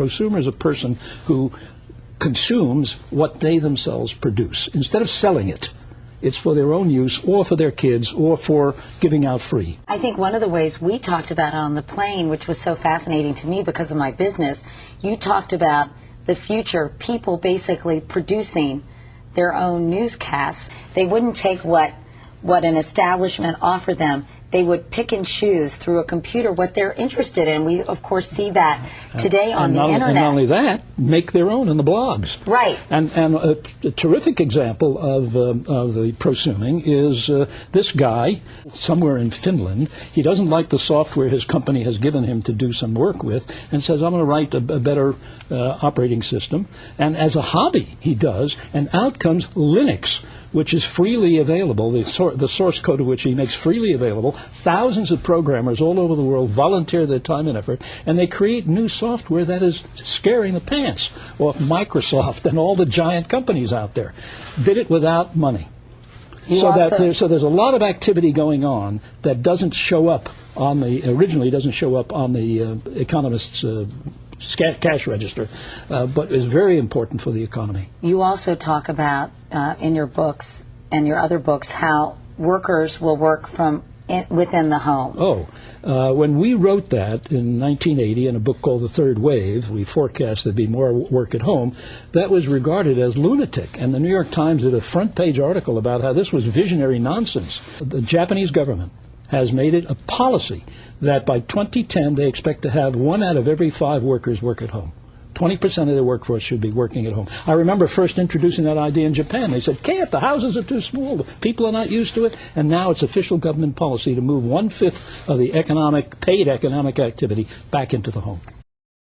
prosumer is a person who consumes what they themselves produce. Instead of selling it, it's for their own use or for their kids or for giving out free. I think one of the ways we talked about on the plane, which was so fascinating to me because of my business, you talked about the future, people basically producing their own newscasts. They wouldn't take what an establishment offered them. They would pick and choose through a computer what they're interested in. We, of course, see that today on the Internet. And not only that, make their own in the blogs. Right. And a terrific example of the prosuming is this guy somewhere in Finland. He doesn't like the software his company has given him to do some work with and says, I'm going to write a better operating system. And as a hobby, he does, and out comes Linux, which is freely available, the source code of which he makes freely available. Thousands of programmers all over the world volunteer their time and effort, and they create new software that is scaring the pants off Microsoft and all the giant companies out there. Did it without money. So there's a lot of activity going on that doesn't show up on originally doesn't show up on the Economist's cash register, but is very important for the economy. You also talk about in your books and your other books how workers will work from within the home. When we wrote that in 1980 in a book called The Third Wave, we forecast there'd be more work at home. That was regarded as lunatic, and the New York Times did a front-page article about how this was visionary nonsense. The Japanese government has made it a policy that by 2010 they expect to have 1 out of every 5 workers work at home. 20% of their workforce should be working at home. I remember first introducing that idea in Japan. They said, can't, the houses are too small, the people are not used to it, and now it's official government policy to move 1/5 of the paid economic activity back into the home.